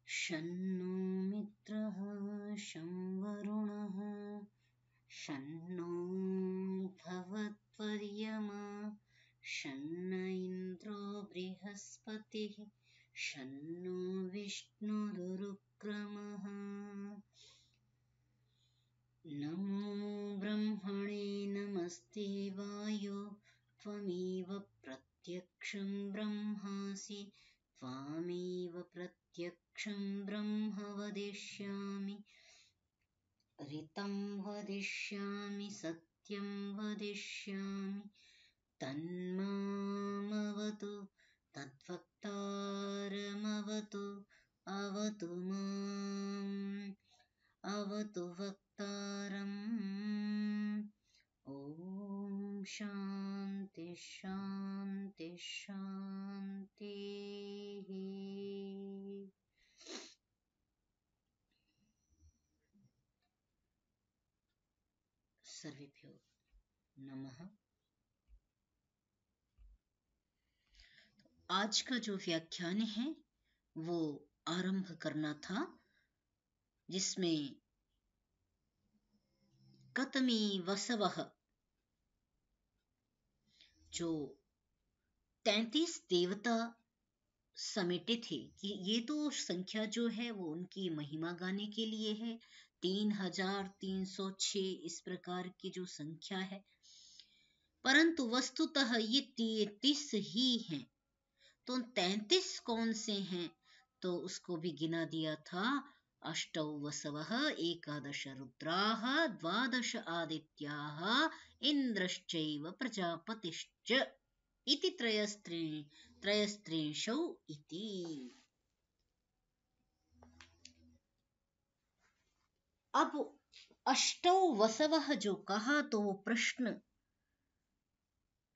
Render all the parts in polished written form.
शन्नो मित्रः शं वरुणः शन्नो भवत्वर्यमा शन्न इन्द्रो बृहस्पतिः शन्नो विष्णुरुक्रमः। नमो ब्रह्मणे नमस्ते वायो त्वमेव प्रत्यक्षं ब्रह्मासि त्वामेव प्रत्यक्षं ब्रह्म वदिष्यामि ऋतं वदिष्यामि सत्यं वदिष्यामि तन्मामवतु तद्वक्तारमवतु अवतु माम् अवतु वक्तारम्। ॐ शान्ति शान्ति शान्तिः। सर्वेभ्यो नमः। आज का जो व्याख्यान है वो आरंभ करना था, जिसमें कतमी वसवः जो 33 देवता समेटे थे कि ये तो संख्या जो है वो उनकी महिमा गाने के लिए है। 3306 इस प्रकार की जो संख्या है, परंतु वस्तुतः ये 33 ही हैं। तो 33 कौन से हैं, तो उसको भी गिना दिया था। अष्टौ वसवः एकादश रुद्राः द्वादश आदित्याः इन्द्रश्चैव प्रजापतिश्च इति त्रयस्त्रिंशौ इति। अब अष्टौ वसवः जो कहा, तो वो प्रश्न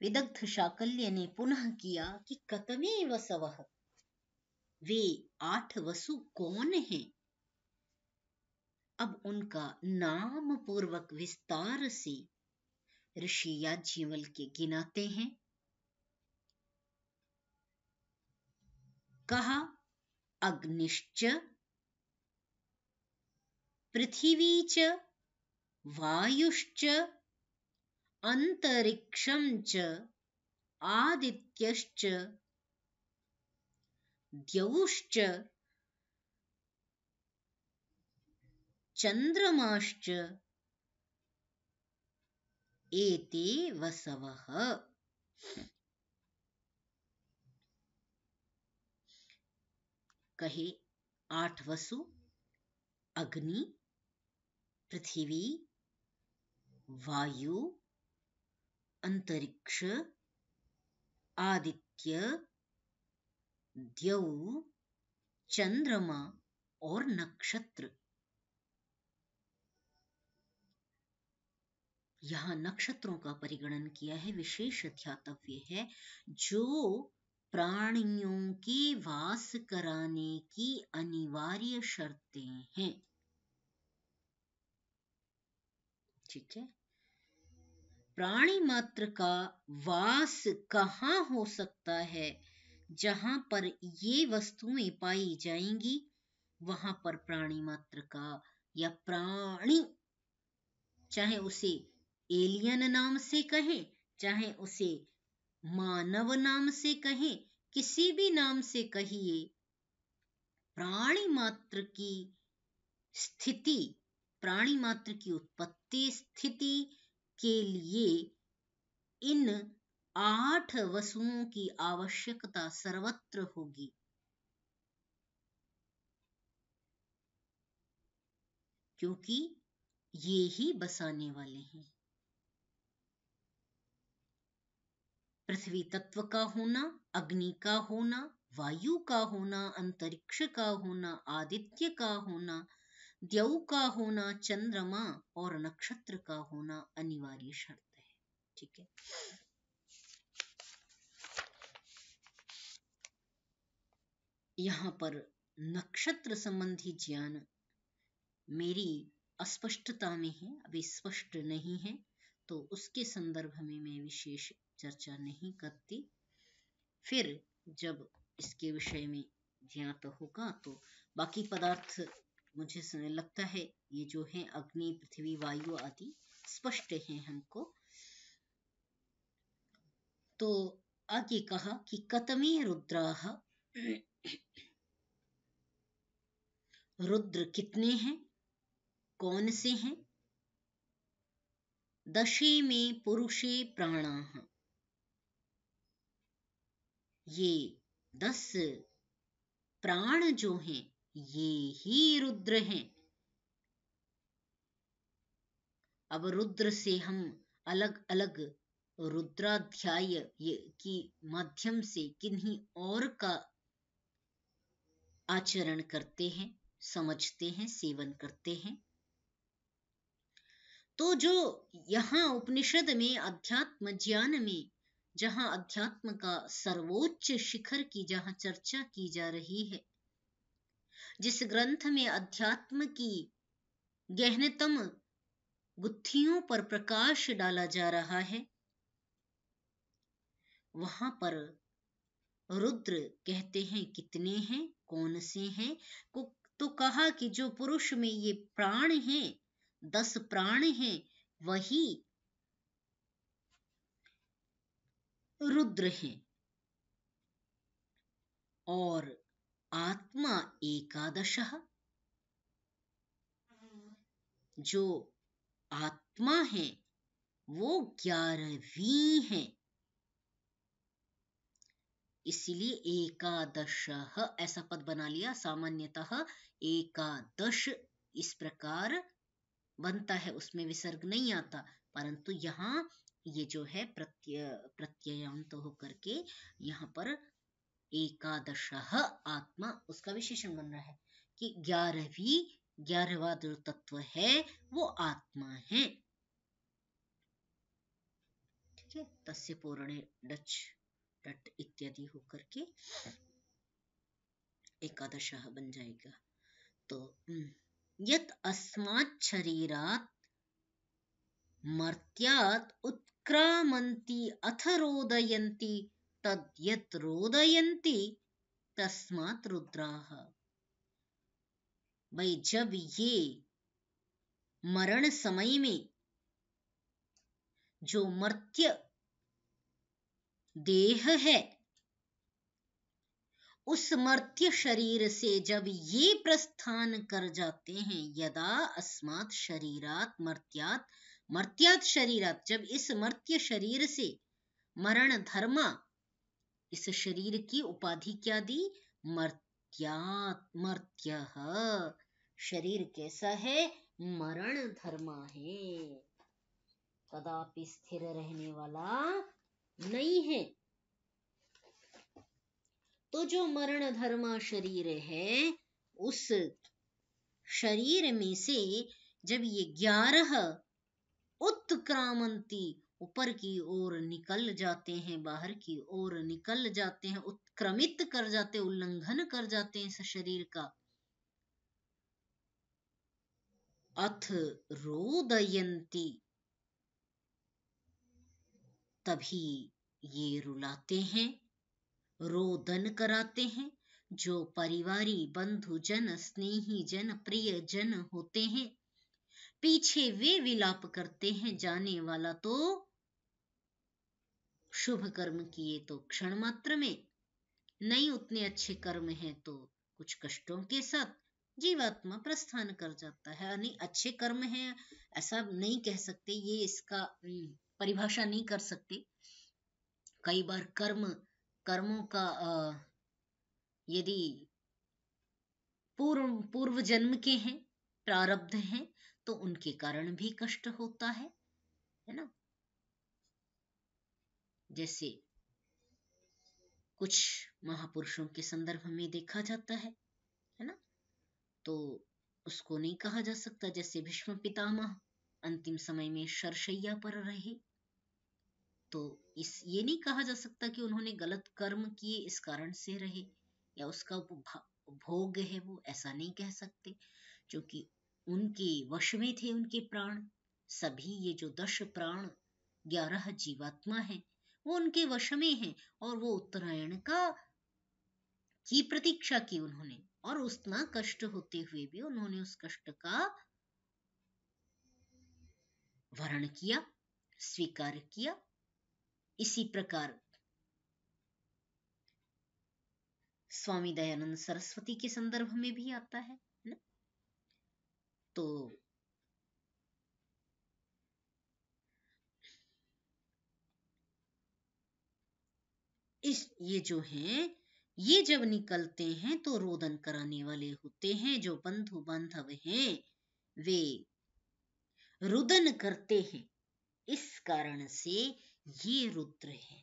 विदग्ध शाकल्य ने पुनः किया कि कतमे वसवः, वे 8 वसु कौन हैं। अब उनका नाम पूर्वक विस्तार से ऋषि याज्ञवल्क्य गिनाते हैं। कहा अग्निश्च पृथिवी च वायुश्च अंतरिक्षं च आदित्यश्च द्यौश्च चंद्रमाश्च एते वसवः। कहे 8 वसु, अग्नि, पृथ्वी, वायु, अंतरिक्ष, आदित्य, द्यौ, चंद्रमा और नक्षत्र। यहाँ नक्षत्रों का परिगणन किया है, विशेष ध्यातव्य है, जो प्राणियों के वास कराने की अनिवार्य शर्तें हैं। ठीक है, प्राणी मात्र का वास कहाँ हो सकता है, जहां पर ये वस्तुएं पाई जाएंगी, वहां पर प्राणी मात्र का या प्राणी, चाहे उसे एलियन नाम से कहें, चाहे उसे मानव नाम से कहें, किसी भी नाम से कहिए, प्राणी मात्र की स्थिति, प्राणी मात्र की उत्पत्ति स्थिति के लिए इन 8 वसुओं की आवश्यकता सर्वत्र होगी, क्योंकि ये ही बसाने वाले हैं। पृथ्वी तत्व का होना, अग्नि का होना, वायु का होना, अंतरिक्ष का होना, आदित्य का होना, द्यौ का होना, चंद्रमा और नक्षत्र का होना अनिवार्य शर्त है। ठीक है, यहाँ पर नक्षत्र संबंधी ज्ञान मेरी अस्पष्टता में है, अभी स्पष्ट नहीं है, तो उसके संदर्भ में मैं विशेष चर्चा नहीं करती। फिर जब इसके विषय में ज्ञात होगा तो बाकी पदार्थ मुझे लगता है ये जो है अग्नि, पृथ्वी, वायु आदि स्पष्ट हैं हमको। तो आगे कहा कि कतमे रुद्राः, रुद्र कितने हैं, कौन से हैं? दशे में पुरुषे प्राणाः, ये 10 प्राण जो हैं ये ही रुद्र हैं। अब रुद्र से हम अलग अलग रुद्राध्याय की माध्यम से किन्हीं और का आचरण करते हैं, समझते हैं, सेवन करते हैं। तो जो यहाँ उपनिषद में अध्यात्म ज्ञान में जहाँ अध्यात्म का सर्वोच्च शिखर की जहाँ चर्चा की जा रही है, जिस ग्रंथ में अध्यात्म की गहनतम गुत्थियों पर प्रकाश डाला जा रहा है, वहां पर रुद्र कहते हैं कितने हैं, कौन से हैं को। तो कहा कि जो पुरुष में ये प्राण हैं, 10 प्राण हैं, वही रुद्र हैं। और आत्मा 11, जो आत्मा है वो 11वीं है। इसीलिए एकादश ऐसा पद बना लिया। सामान्यतः एकादश इस प्रकार बनता है, उसमें विसर्ग नहीं आता, परंतु यहाँ ये जो है प्रत्ययांत होकर के यहाँ पर एकादश आत्मा उसका विशेषण बन रहा है कि 11वां जो तत्व है वो आत्मा है। ठीक है, तस्य पूर्णे डच डट इत्यादि होकर के एकादश बन जाएगा। तो यत अस्मात् शरीरात् मर्त्यात् उत्क्रामन्ति अथ रोदयन्ति तद यत् रोदयन्ति तस्मात् रुद्राः। भाई जब ये मरण समय में जो मर्त्य देह है, उस मर्त्य शरीर से जब ये प्रस्थान कर जाते हैं, यदा अस्मात् शरीरात् मर्त्यात्, मर्त्यात् शरीरात्, जब इस मर्त्य शरीर से मरण धर्मा, इस शरीर की उपाधि क्या दी? मर्त्यात्, मर्त्यः, शरीर कैसा है? मरण धर्मा है, कदापि स्थिर रहने वाला नहीं है। तो जो मरण धर्मा शरीर है, उस शरीर में से जब ये 11 उत्क्रामंती, ऊपर की ओर निकल जाते हैं, बाहर की ओर निकल जाते हैं, उत्क्रमित कर जाते, उल्लंघन कर जाते हैं इस शरीर का, अथ रोदयन्ति, तभी ये रुलाते हैं, रोदन कराते हैं। जो परिवारी, बंधु जन, स्नेही जन, प्रिय जन होते हैं, पीछे वे विलाप करते हैं, जाने वाला तो शुभ कर्म किए तो क्षण मात्र में, नहीं उतने अच्छे कर्म हैं तो कुछ कष्टों के साथ जीवात्मा प्रस्थान कर जाता है। यानी अच्छे कर्म हैं ऐसा नहीं कह सकते, ये इसका परिभाषा नहीं कर सकते। कई बार कर्मों का यदि पूर्व जन्म के हैं, प्रारब्ध हैं, तो उनके कारण भी कष्ट होता है ना। जैसे कुछ महापुरुषों के संदर्भ में देखा जाता है ना, तो उसको नहीं कहा जा सकता। जैसे भीष्म पितामह अंतिम समय में शरशैया पर रहे, तो ये नहीं कहा जा सकता कि उन्होंने गलत कर्म किए इस कारण से रहे, या उसका भोग है वो, ऐसा नहीं कह सकते, क्योंकि उनके वश में थे उनके प्राण। सभी ये जो 10 प्राण 11 जीवात्मा है, वो उनके वश में है, और वो उत्तरायण की प्रतीक्षा की उन्होंने, और उतना कष्ट होते हुए भी उन्होंने उस कष्ट का वर्ण किया, स्वीकार किया। इसी प्रकार स्वामी दयानंद सरस्वती के संदर्भ में भी आता है ना? तो ये जो हैं, ये जब निकलते हैं तो रोदन कराने वाले होते हैं। जो बंधु बांधव हैं वे रुदन करते हैं, इस कारण से ये रुद्र है।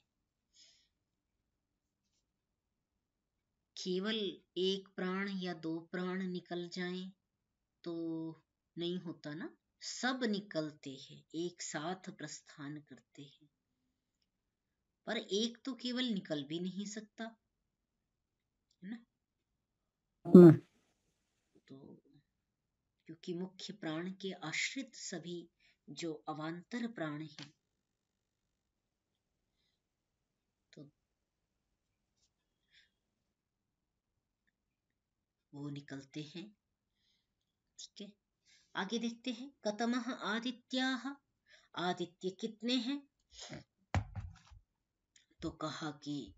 केवल एक प्राण या 2 प्राण निकल जाएं तो नहीं होता ना, सब निकलते हैं, एक साथ प्रस्थान करते हैं। पर एक तो केवल निकल भी नहीं सकता, है ना? तो क्योंकि मुख्य प्राण के आश्रित सभी जो अवांतर प्राण हैं, तो वो निकलते हैं। ठीक है, आगे देखते हैं। कतमः आदित्याः, आदित्य कितने हैं? तो कहा कि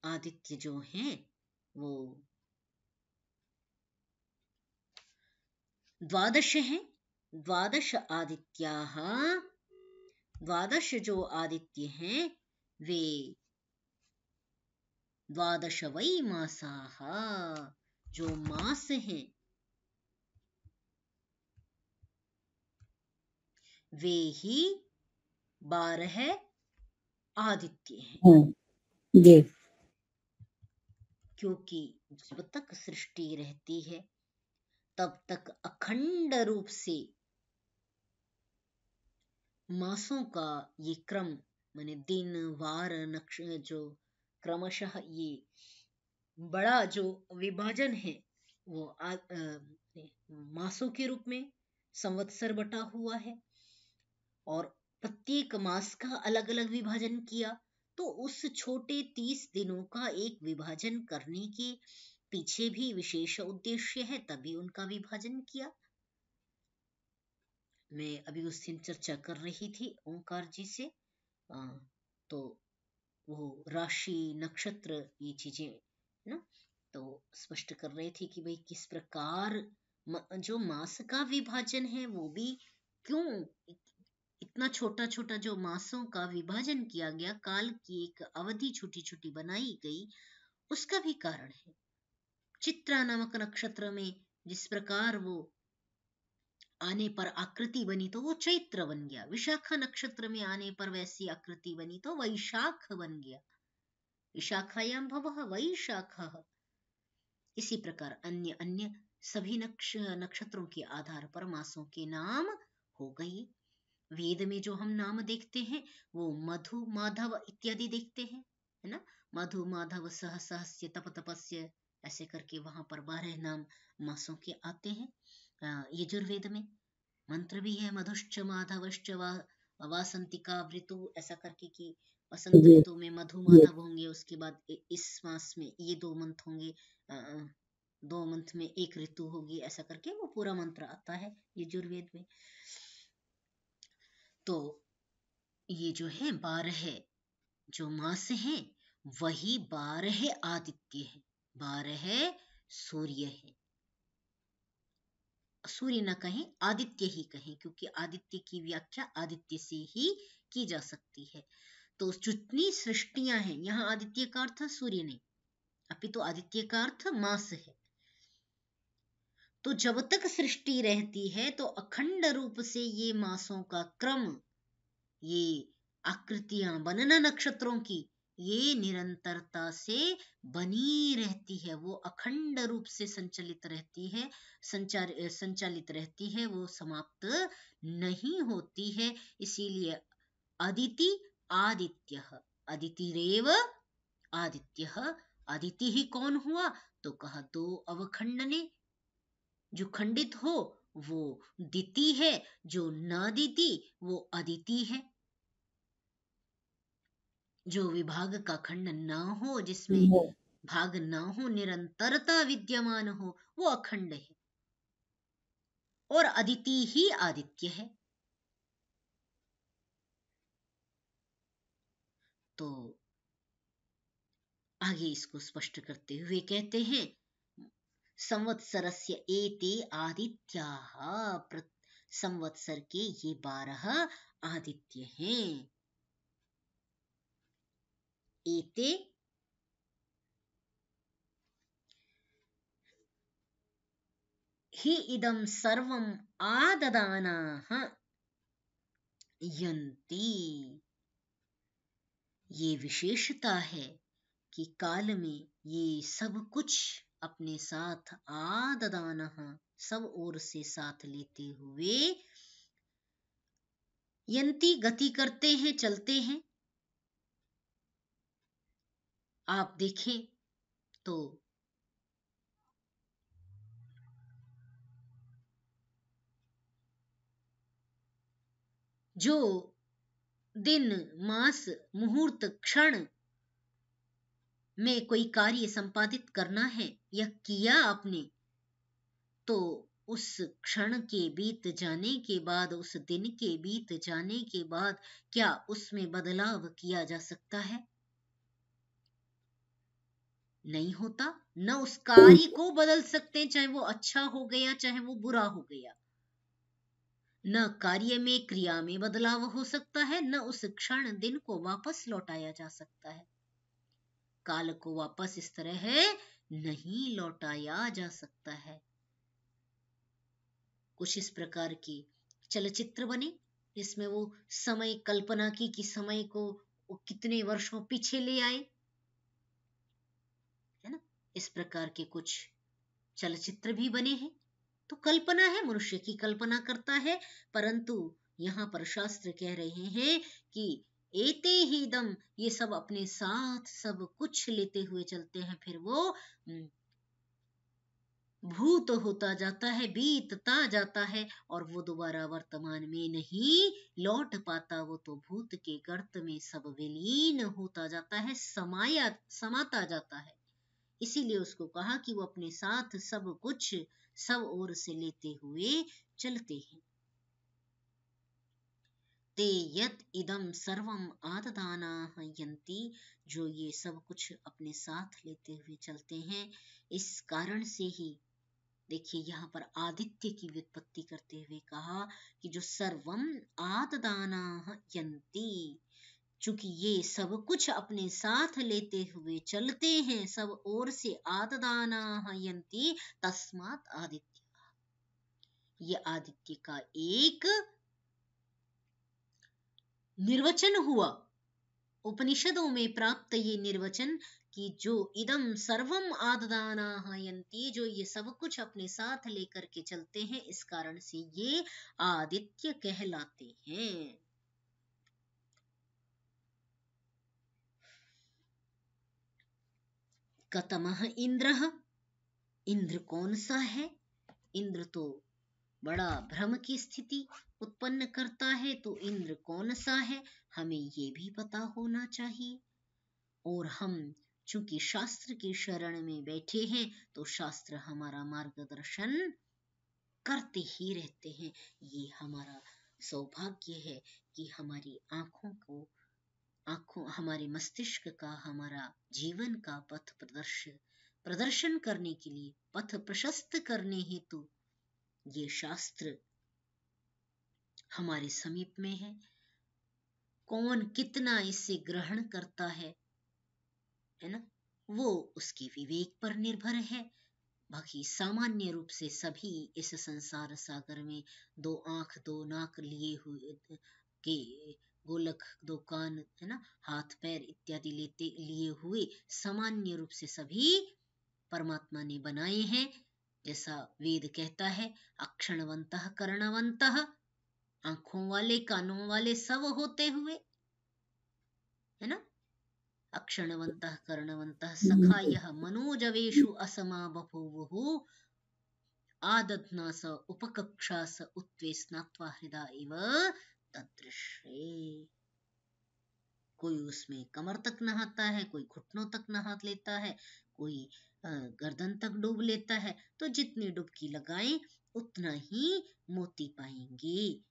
आदित्य जो हैं वो 12 हैं। 12 आदित्याः, 12 जो आदित्य हैं वे 12 वै मासाः, जो मास हैं वे ही 12 आदित्य हैं। जी। क्योंकि जब तक सृष्टि रहती है तब तक अखंड रूप से मासों का ये क्रम, माने दिन वार नक्षत्र, जो क्रमशः ये बड़ा जो विभाजन है वो मासों के रूप में संवत्सर बटा हुआ है, और प्रत्येक मास का अलग अलग विभाजन किया। तो उस छोटे 30 दिनों का एक विभाजन करने के पीछे भी विशेष उद्देश्य है, तभी उनका विभाजन किया। मैं अभी उस दिन चर्चा कर रही थी ओंकार जी से, तो वो राशि नक्षत्र ये चीजें ना, तो स्पष्ट कर रहे थे कि भाई किस प्रकार जो मास का विभाजन है वो भी क्यों इतना छोटा छोटा जो मासों का विभाजन किया गया, काल की एक अवधि छोटी छोटी बनाई गई, उसका भी कारण है। चित्रा नामक नक्षत्र में जिस प्रकार वो आने पर आकृति बनी तो वो चैत्र बन गया, विशाखा नक्षत्र में आने पर वैसी आकृति बनी तो वैशाख बन गया, विशाखायां भवः वैशाखः। इसी प्रकार अन्य अन्य सभी नक्षत्रों के आधार पर मासों के नाम हो गए। वेद में जो हम नाम देखते हैं वो मधु माधव इत्यादि देखते हैं, है ना? मधु माधव सह सहस्य तप तपस्य, ऐसे करके वहां पर 12 नाम मासों के आते हैं। यजुर्वेद में मंत्र भी है, मधुश्च माधवश्च वासंतिका ऋतु, ऐसा करके कि वसंत ऋतु में मधु माधव होंगे, उसके बाद इस मास में ये 2 मंथ होंगे, 2 मंथ में एक ऋतु होगी, ऐसा करके वो पूरा मंत्र आता है यजुर्वेद में। तो ये जो है 12 जो मास हैं वही 12 आदित्य है, 12 सूर्य है। सूर्य न कहें, आदित्य ही कहें, क्योंकि आदित्य की व्याख्या आदित्य से ही की जा सकती है। तो जितनी सृष्टियां हैं, यहाँ आदित्य का अर्थ सूर्य नहीं, अपितु आदित्य का अर्थ मास है। तो जब तक सृष्टि रहती है तो अखंड रूप से ये मासों का क्रम, ये आकृतियां बनना नक्षत्रों की, ये निरंतरता से बनी रहती है, वो अखंड रूप से संचालित रहती है, संचालित रहती है, वो समाप्त नहीं होती है। इसीलिए अदिति आदित्य, अदितिरेव आदित्य, अदिति ही कौन हुआ? तो कहा 2 अवखंडने, जो खंडित हो वो दिति है, जो न दिति वो अदिति है। जो विभाग का खंड न हो, जिसमें भाग न हो, निरंतरता विद्यमान हो, वो अखंड है। और अदिति ही आदित्य है। तो आगे इसको स्पष्ट करते हुए कहते हैं, संवत्सरस्य एते आदित्याः, संवत्सर के ये 12 आदित्य हैं। एते हि इदं सर्वं आददानाः यन्ति। ये विशेषता है कि काल में ये सब कुछ अपने साथ आददानः, सब ओर से साथ लेते हुए, यंती गति करते हैं, चलते हैं। आप देखें तो जो दिन, मास, मुहूर्त, क्षण में कोई कार्य संपादित करना है या किया आपने, तो उस क्षण के बीत जाने के बाद, उस दिन के बीत जाने के बाद क्या उसमें बदलाव किया जा सकता है? नहीं होता। न उस कार्य को बदल सकते, चाहे वो अच्छा हो गया चाहे वो बुरा हो गया। न कार्य में, क्रिया में बदलाव हो सकता है, न उस क्षण दिन को वापस लौटाया जा सकता है। काल को वापस इस तरह नहीं लौटाया जा सकता है। कुछ इस प्रकार की चलचित्र बने जिसमें वो समय कल्पना की कि समय को वो कितने वर्षों पीछे ले आए, है ना। इस प्रकार के कुछ चलचित्र भी बने हैं। तो कल्पना है, मनुष्य की कल्पना करता है, परंतु यहाँ पर शास्त्र कह रहे हैं कि एते ही दम, ये सब अपने साथ सब कुछ लेते हुए चलते हैं। फिर वो भूत होता जाता है, बीतता जाता है, और वो दोबारा वर्तमान में नहीं लौट पाता। वो तो भूत के गर्त में सब विलीन होता जाता है, समाता जाता है। इसीलिए उसको कहा कि वो अपने साथ सब कुछ सब ओर से लेते हुए चलते हैं। ते यत इदम सर्वम आददानाः यन्ति, जो ये सब कुछ अपने साथ लेते हुए चलते हैं। इस कारण से ही देखिए यहाँ पर आदित्य की व्युत्पत्ति करते हुए कहा कि जो सर्वम आददानाः यन्ति, चूंकि ये सब कुछ अपने साथ लेते हुए चलते हैं, सब ओर से आददानाः यन्ति, तस्मात् आदित्य, ये आदित्य का एक निर्वचन हुआ। उपनिषदों में प्राप्त ये निर्वचन कि जो इदम सर्वम आददानाः यन्ति, जो ये सब कुछ अपने साथ लेकर के चलते हैं, इस कारण से ये आदित्य कहलाते हैं। कतमः इंद्रः, इंद्र कौन सा है? इंद्र तो बड़ा भ्रम की स्थिति उत्पन्न करता है। तो इंद्र कौन सा है, हमें ये भी पता होना चाहिए। और हम चूंकि शास्त्र की शरण में बैठे हैं, तो शास्त्र हमारा मार्गदर्शन करते ही रहते हैं। ये हमारा सौभाग्य है कि हमारी आंखों, हमारे मस्तिष्क का, हमारा जीवन का पथ प्रदर्शन करने के लिए, पथ प्रशस्त करने हेतु ये शास्त्र हमारे समीप में है। कौन कितना इसे ग्रहण करता है ना, वो उसके विवेक पर निर्भर है। बाकी सामान्य रूप से सभी इस संसार सागर में दो आंख दो नाक लिए हुए के, गोलक दो कान, है ना, हाथ पैर इत्यादि लिए हुए सामान्य रूप से सभी परमात्मा ने बनाए हैं। जैसा वेद कहता है, अक्षणवंतः कर्णवंतः, आंखों वाले कानों वाले सब होते हुए, है ना। अक्षणवन्तः कर्णवन्तः सखायः मनोजवेषु असमा बभूवुः, आदध्ना स उपकक्षा स उत्वे स्नात्वा हृदा इव तदृशे। कोई उसमें कमर तक नहाता है, कोई घुटनों तक नहा लेता है, कोई गर्दन तक डूब लेता है। तो जितनी डुबकी लगाएं उतना ही मोती पाएंगे।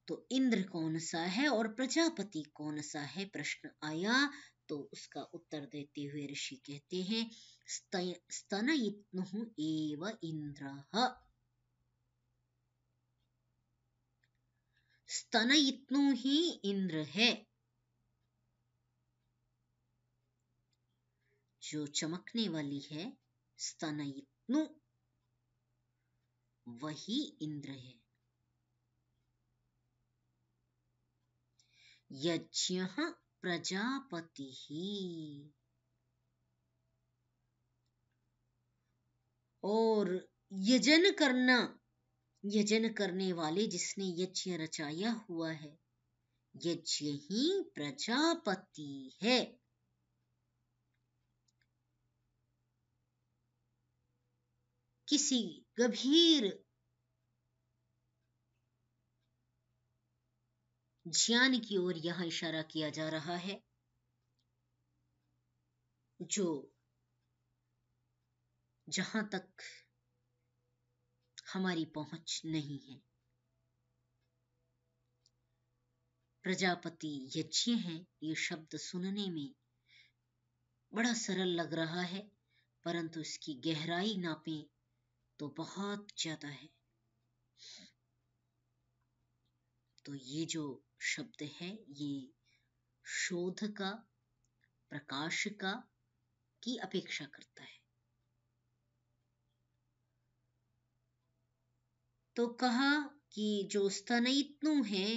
तो इंद्र कौन सा है और प्रजापति कौन सा है, प्रश्न आया। तो उसका उत्तर देते हुए ऋषि कहते हैं स्तनयित्नुः एव इंद्रः। स्तनयित्नु ही इंद्र है। जो चमकने वाली है स्तनयित्नु, वही इंद्र है। यज्ञः प्रजापतिः, और यजन करना, यजन करने वाले जिसने यज्ञ रचाया हुआ है, यज्ञ ही प्रजापति है। किसी गंभीर ज्ञान की ओर यहां इशारा किया जा रहा है, जो जहां तक हमारी पहुंच नहीं है। प्रजापति यज्ञ है, ये शब्द सुनने में बड़ा सरल लग रहा है, परंतु इसकी गहराई नापें तो बहुत ज्यादा है। तो ये जो शब्द है, ये शोध का, प्रकाश का की अपेक्षा करता है। तो कहा कि जो स्तनयित्नु है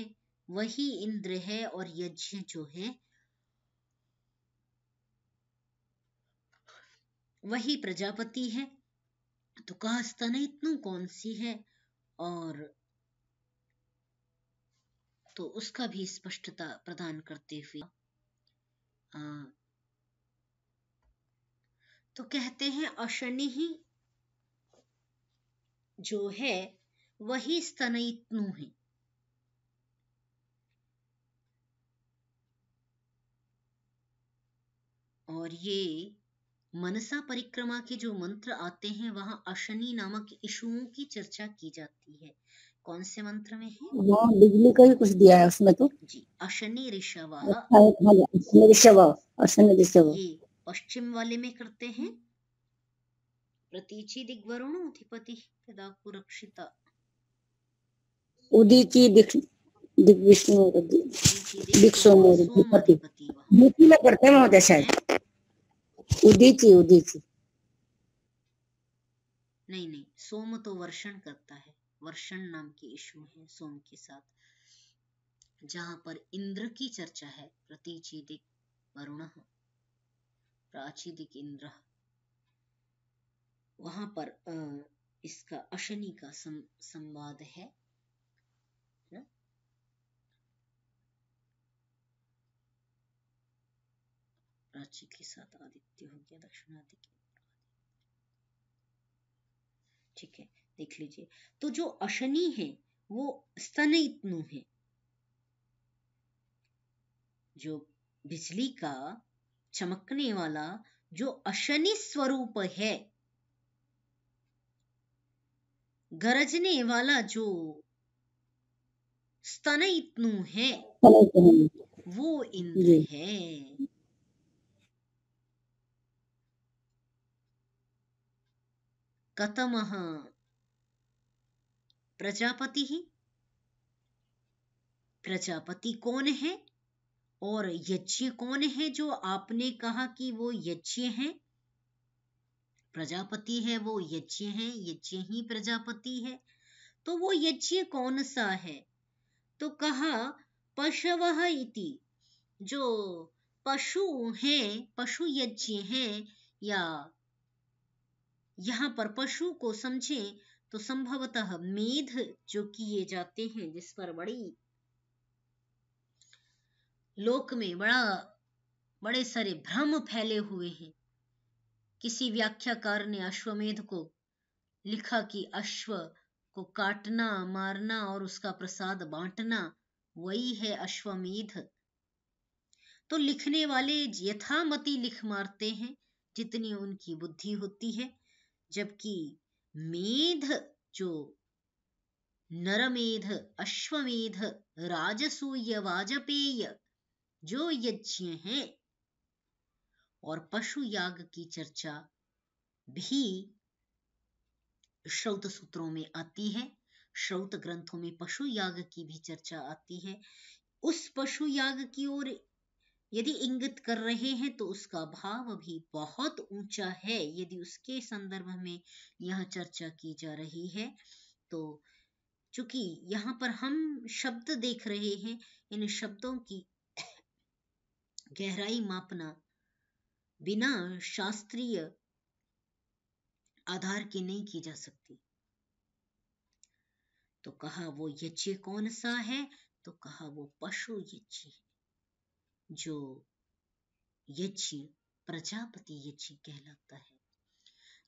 वही इंद्र है, और यज्ञ जो है वही प्रजापति है। तो कहा स्तनयित्नु कौन सी है, और तो उसका भी स्पष्टता प्रदान करते हुए तो कहते हैं अशनि ही जो है वही स्तनयित्नु है। और ये मनसा परिक्रमा के जो मंत्र आते हैं वहां अशनि नामक इशुओं की चर्चा की जाती है। कौन से मंत्र में है? वहाँ बिजली का ही कुछ दिया है उसमें तो जी, अशनि ऋषव। ये पश्चिम वाले में करते हैं। प्रतीचि दिग्वरुण अधिपति पिदाकु रक्षिता। उदीची दिग्विष्णु सोमाधिपति यूपी में करते हैं महोदय शायद। उदीची नहीं, सोम तो वर्षण करता है, वर्षण नाम की इशू है सोम के साथ। जहां पर इंद्र की चर्चा है, प्रतीचिदिक वरुण, प्राचीदिक इंद्र, वहां पर इसका अशनि का संवाद है। प्राची के साथ आदित्य हो गया, दक्षिणादित्य। ठीक है, देख लीजिए। तो जो अशनि है वो स्तनयित्नु है। जो बिजली का चमकने वाला जो अशनि स्वरूप है, गरजने वाला जो स्तनयित्नु है, वो इंद्र है। कतमः प्रजापति ही, प्रजापति कौन है और यज्ञ कौन है? जो आपने कहा कि वो यज्ञ है, प्रजापति है, वो यज्ञ है, यज्ञ ही प्रजापति है। तो वो यज्ञ कौन सा है? तो कहा पशवः इति, जो पशु हैं, पशु यज्ञ हैं, या यहाँ पर पशु को समझें तो संभवतः मेध जो किए जाते हैं, जिस पर बड़ी लोक में बड़े सारे भ्रम फैले हुए हैं किसी व्याख्याकार ने अश्वमेध को लिखा कि अश्व को काटना, मारना और उसका प्रसाद बांटना वही है अश्वमेध। तो लिखने वाले यथामति लिख मारते हैं जितनी उनकी बुद्धि होती है, जबकि मेध जो नरमेध, अश्वमेध, राजसूय, वाजपेय जो यज्ञ हैं और पशु याग की चर्चा भी श्रौत सूत्रों में आती है। श्रौत ग्रंथों में पशु याग की भी चर्चा आती है। उस पशु याग की ओर यदि इंगित कर रहे हैं तो उसका भाव भी बहुत ऊंचा है। यदि उसके संदर्भ में यह चर्चा की जा रही है तो चूंकि यहाँ पर हम शब्द देख रहे हैं, इन शब्दों की गहराई मापना बिना शास्त्रीय आधार के नहीं की जा सकती। तो कहा वो यज्ञ कौन सा है, तो कहा वो पशु यज्ञ, जो यज्ञ प्रजापति यज्ञ कहलाता है।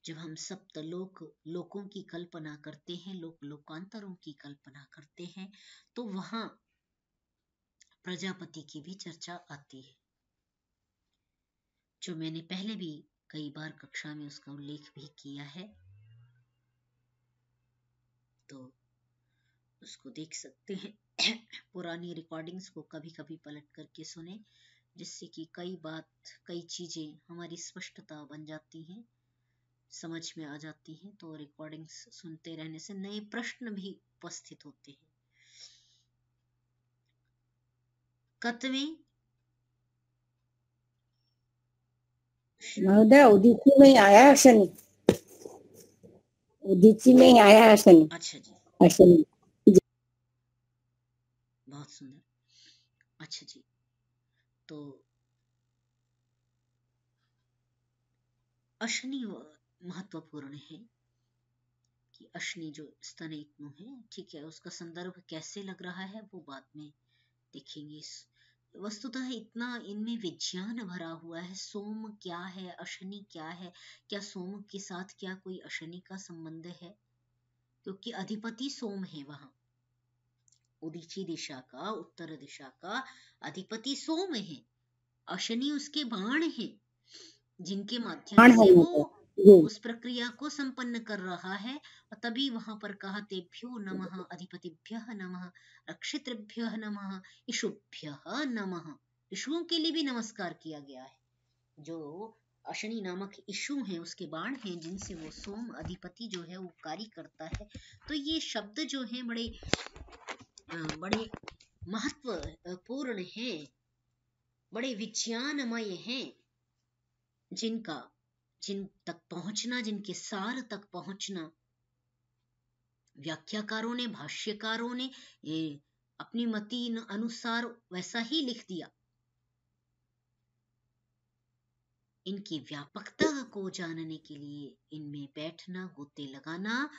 जब हम सप्तलोक लोकों की कल्पना करते हैं, लोकांतरों की कल्पना करते हैं, तो वहां प्रजापति की भी चर्चा आती है, जो मैंने पहले भी कई बार कक्षा में उसका उल्लेख भी किया है। तो उसको देख सकते हैं। पुरानी रिकॉर्डिंग्स को कभी कभी पलट करके सुने, जिससे कि कई चीजें हमारी स्पष्टता बन जाती हैं, समझ में आ जाती हैं। तो रिकॉर्डिंग्स सुनते रहने से नए प्रश्न भी उपस्थित होते हैं। कतवें महोदय उदीची में आया है शनि, उदीची में आया है शनि। अच्छा जी, शनि बहुत सुंदर। अच्छा जी, तो अशनि महत्वपूर्ण है कि अशनि जो स्तनयित्नु है, ठीक है, उसका संदर्भ कैसे लग रहा है वो बाद में देखेंगे। वस्तुतः इतना इनमें विज्ञान भरा हुआ है। सोम क्या है, अशनि क्या है, क्या सोम के साथ क्या कोई अशनि का संबंध है? क्योंकि अधिपति सोम है वहां, उदीची दिशा का, उत्तर दिशा का अधिपति सोम है। अशनि उसके बाण है, जिनके माध्यम से वो उस प्रक्रिया को संपन्न कर रहा है। और तभी वहां पर कहा तेभ्यो नमः, अधिपतिभ्यः नमः, रक्षितृभ्यः नमः, इषुभ्यः नमः। इषुओं के लिए भी नमस्कार किया गया है। जो अशनि नामक इषु हैं, उसके बाण हैं, जिनसे वो सोम अधिपति जो है वो कार्य करता है। तो ये शब्द जो है बड़े महत्वपूर्ण हैं, बड़े विज्ञानमय हैं, जिन तक पहुंचना, जिनके सार तक पहुंचना व्याख्याकारों ने, भाष्यकारों ने अपनी मति अनुसार वैसा ही लिख दिया। इनकी व्यापकता को जानने के लिए इनमें बैठना, गोते लगाना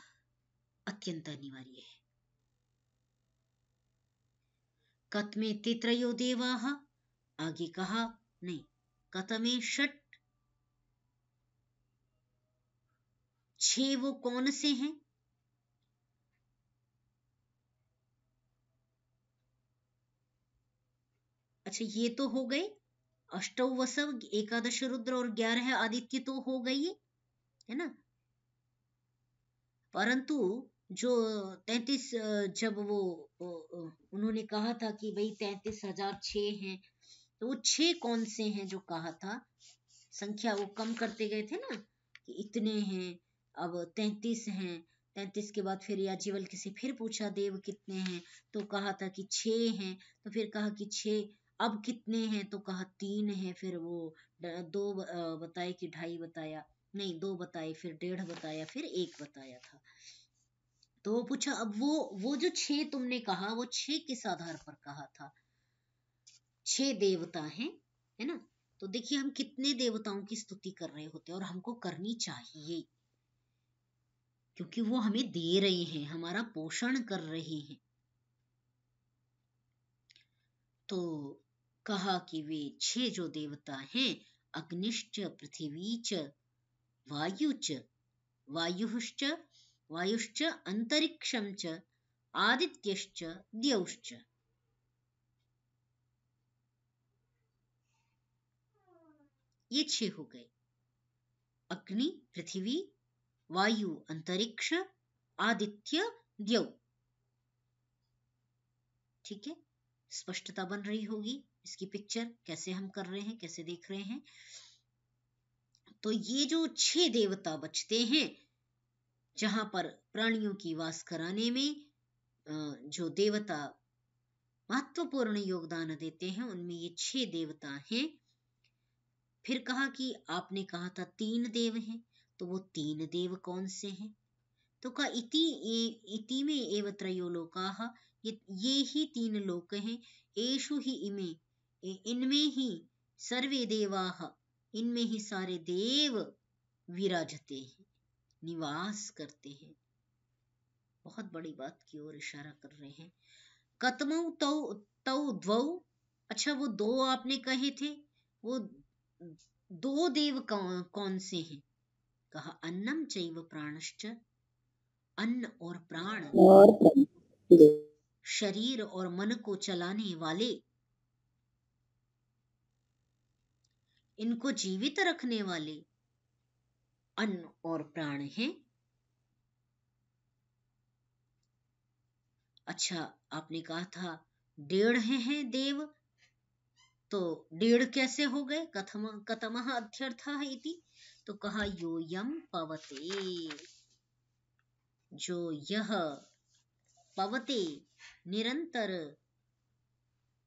अत्यंत अनिवार्य है। कतमे तित्रयो देवाः, आगे कहा नहीं, कतमे षट, 6 वो कौन से हैं? अच्छा, ये तो हो गए अष्टौ वसव, 11 रुद्र और 11 आदित्य तो हो गई है ना। परंतु जो 33, जब वो उन्होंने कहा था कि भाई 33,006 हैं, तो वो 6 कौन से हैं जो कहा था? संख्या वो कम करते गए थे ना कि इतने हैं, अब 33 हैं। 33 के बाद फिर याज्ञवल्क्य से फिर पूछा देव कितने हैं, तो कहा था कि 6 हैं। तो फिर कहा कि 6 अब कितने हैं, तो कहा 3 हैं। फिर वो 2 बताए कि 2.5 बताया, नहीं 2 बताए, फिर 1.5 बताया, फिर 1 बताया था। तो वो पूछा अब वो जो 6 तुमने कहा, वो 6 किस आधार पर कहा था? 6 देवता हैं, है ना। तो देखिए हम कितने देवताओं की स्तुति कर रहे होते हैं, और हमको करनी चाहिए, क्योंकि वो हमें दे रहे हैं, हमारा पोषण कर रहे हैं। तो कहा कि वे 6 जो देवता हैं, अग्निश्च, पृथ्वीच, वायुच वायुश्च वायुश्च अंतरिक्षं च आदित्यश्च द्यौश्च। ये 6 हो गए, अग्नि, पृथ्वी, वायु, अंतरिक्ष, आदित्य, द्यौ। ठीक है, स्पष्टता बन रही होगी इसकी पिक्चर कैसे हम कर रहे हैं, कैसे देख रहे हैं। तो ये जो 6 देवता बचते हैं, जहां पर प्राणियों की वास कराने में जो देवता महत्वपूर्ण योगदान देते हैं, उनमें ये 6 देवता हैं। फिर कहा कि आपने कहा था 3 देव हैं, तो वो 3 देव कौन से हैं? तो कहा इति में एव त्रयो लोकाः, ये ही 3 लोक हैं। एषु ही इमे, इनमें ही सर्वे देवाः, इनमें ही सारे देव विराजते हैं, निवास करते हैं। बहुत बड़ी बात की ओर इशारा कर रहे हैं। कतमौ तौ तौ द्वौ, अच्छा वो 2 आपने कहे थे, वो 2 देव कौन से हैं? कहा अन्नम चैव प्राणश्च, अन्न और प्राण, और शरीर और मन को चलाने वाले, इनको जीवित रखने वाले अन्न और प्राण हैं। अच्छा, आपने कहा था 1.5 हैं देव, तो 1.5 कैसे हो गए? कतमः अध्यर्थः इति, तो कहा योयम पवते, जो यह पवते निरंतर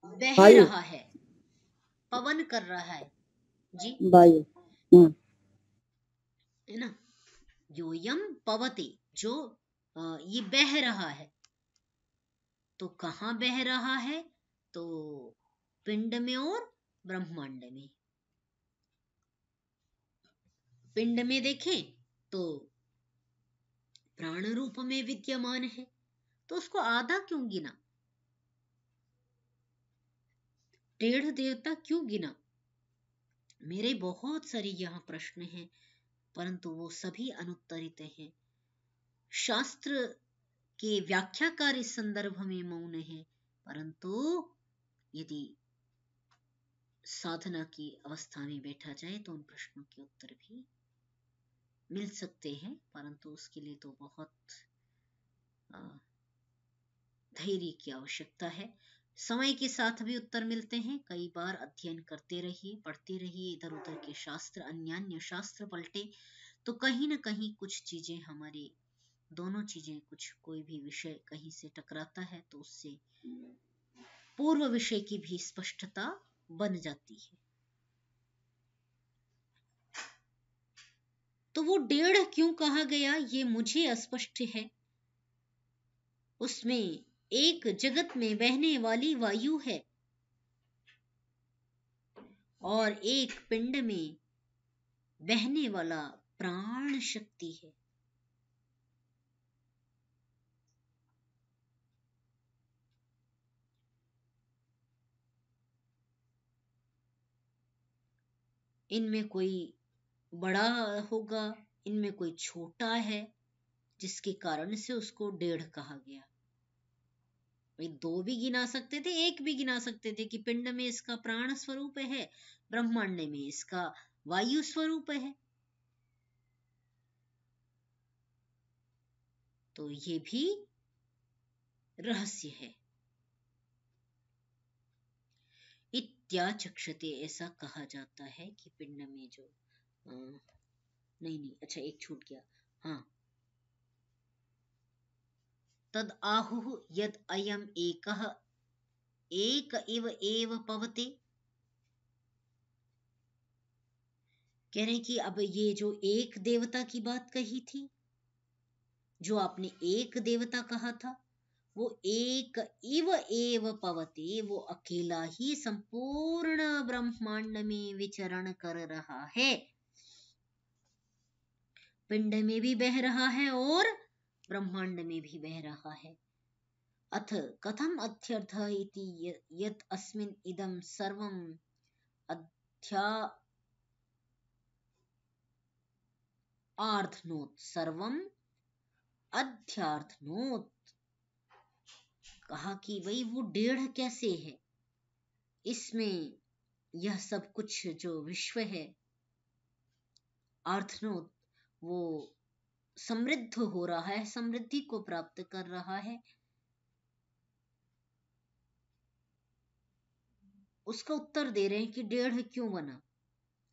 बह वायु रहा है, पवन कर रहा है जी, वायु है ना। योयम पवते, जो ये बह रहा है, तो कहाँ बह रहा है? तो पिंड में और ब्रह्मांड में। पिंड में देखें तो प्राण रूप में विद्यमान है, तो उसको आधा क्यों गिना? 1.5 देवता क्यों गिना? मेरे बहुत सारे यहाँ प्रश्न हैं, परंतु वो सभी अनुत्तरित हैं। शास्त्र के व्याख्याकार इस संदर्भ में मौन है, परंतु यदि साधना की अवस्था में बैठा जाए तो उन प्रश्नों के उत्तर भी मिल सकते हैं, परंतु उसके लिए तो बहुत धैर्य की आवश्यकता है। समय के साथ भी उत्तर मिलते हैं। कई बार अध्ययन करते रहिए, पढ़ते रहिए, इधर उधर के शास्त्र, अन्यान्य शास्त्र पलटे, तो कहीं ना कहीं कुछ चीजें हमारी, दोनों चीजें, कुछ कोई भी विषय कहीं से टकराता है तो उससे पूर्व विषय की भी स्पष्टता बन जाती है। तो वो 1.5 क्यों कहा गया, ये मुझे अस्पष्ट है। उसमें एक जगत में बहने वाली वायु है और एक पिंड में बहने वाला प्राण शक्ति है। इनमें कोई बड़ा होगा, इनमें कोई छोटा है, जिसके कारण से उसको 1.5 कहा गया। भाई 2 भी गिना सकते थे, 1 भी गिना सकते थे कि पिंड में इसका प्राण स्वरूप है, ब्रह्मांड में इसका वायु स्वरूप है। तो ये भी रहस्य है। इत्याचक्षते, ऐसा कहा जाता है कि पिंड में जो नहीं, अच्छा एक छूट गया। हाँ, तद आहुः यद अयम एकः एक इव एव पवते। कह रहे कि अब ये जो एक देवता की बात कही थी, जो आपने एक देवता कहा था, वो एक इव एव पवते, वो अकेला ही संपूर्ण ब्रह्मांड में विचरण कर रहा है। पिंड में भी बह रहा है और ब्रह्मांड में भी बह रहा है। अथ कथम अध्यर्थ इति यत् अस्मिन् इदं सर्वं अध्या आर्थनोत सर्वम अध्यार्थनोत। कहा कि भाई वो 1.5 कैसे है, इसमें यह सब कुछ जो विश्व है, आर्थनोत, वो समृद्ध हो रहा है, समृद्धि को प्राप्त कर रहा है। उसका उत्तर दे रहे हैं कि 1.5 क्यों बना,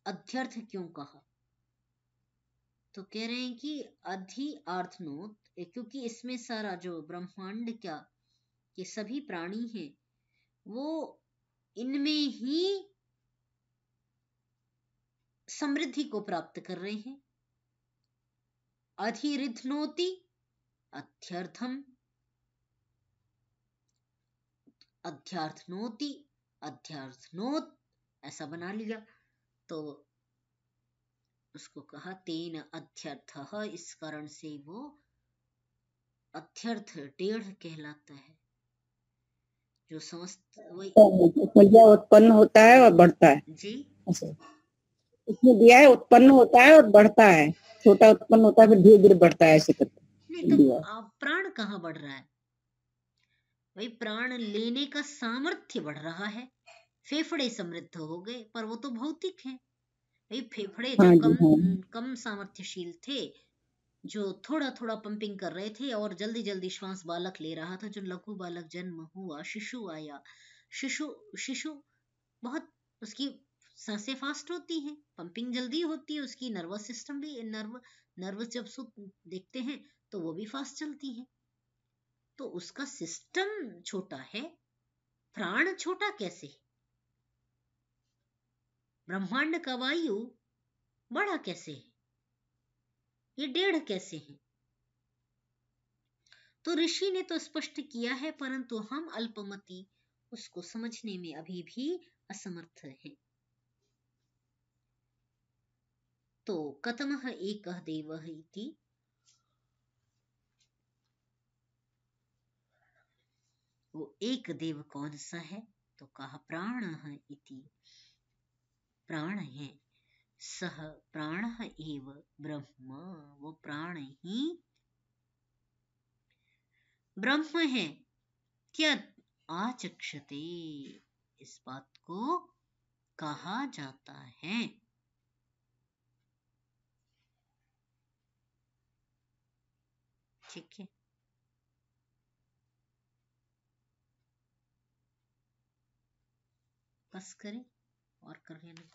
अध्यर्थ क्यों कहा। तो कह रहे हैं कि अधि आर्थनोत, क्योंकि इसमें सारा जो ब्रह्मांड क्या ये सभी प्राणी हैं, वो इनमें ही समृद्धि को प्राप्त कर रहे हैं। अधिरिध्नोति अध्यर्थम, अध्यार्थनोति अध्यार्थनोत, ऐसा बना लिया। तो उसको कहा तेन अध्यर्थः, इस कारण से वो अध्यर्थ 1.5 कहलाता है। जो समस्त वही उसमें क्या उत्पन्न होता है और बढ़ता है जी, ऐसे इसमें दिया है, उत्पन्न होता है और बढ़ता है, छोटा उत्पन्न होता है फिर धीरे धीरे बढ़ता है, ऐसे करके नहीं तो दिया है। प्राण कहाँ बढ़ रहा है भाई, प्राण लेने का सामर्थ्य बढ़ रहा है। फेफड़े समृद्ध हो गए, पर वो तो भौतिक है भाई। फेफड़े जो हाँ जी, कम हाँ कम सामर्थ्यशील थे, जो थोड़ा थोड़ा पंपिंग कर रहे थे और जल्दी जल्दी श्वास बालक ले रहा था, जो लघु बालक जन्म हुआ, शिशु आया, शिशु शिशु बहुत, उसकी सांसें फास्ट होती हैं, पंपिंग जल्दी होती है, उसकी नर्वस सिस्टम भी नर्वस जब देखते हैं तो वो भी फास्ट चलती है। तो उसका सिस्टम छोटा है, प्राण छोटा कैसे है? ब्रह्मांड का वायु बड़ा कैसे है? ये 1.5 कैसे है? तो ऋषि ने तो स्पष्ट किया है, परंतु हम अल्पमति उसको समझने में अभी भी असमर्थ हैं। तो कतमः एकः देवः इति, वो एक देव कौन सा है? तो कहा प्राणः इति, प्राण है। सह प्राणः एव ब्रह्म, वो प्राण ही ब्रह्म है। क्या आचक्षते, इस बात को कहा जाता है। ठीक है, बस करें और कर लेना।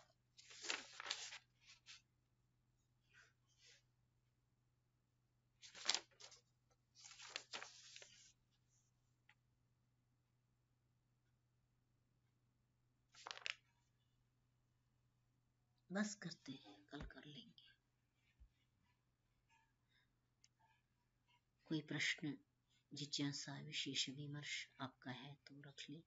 बस करते हैं, कल कर लेंगे। कोई प्रश्न, जिज्ञासा, विशेष विमर्श आपका है तो रख ले।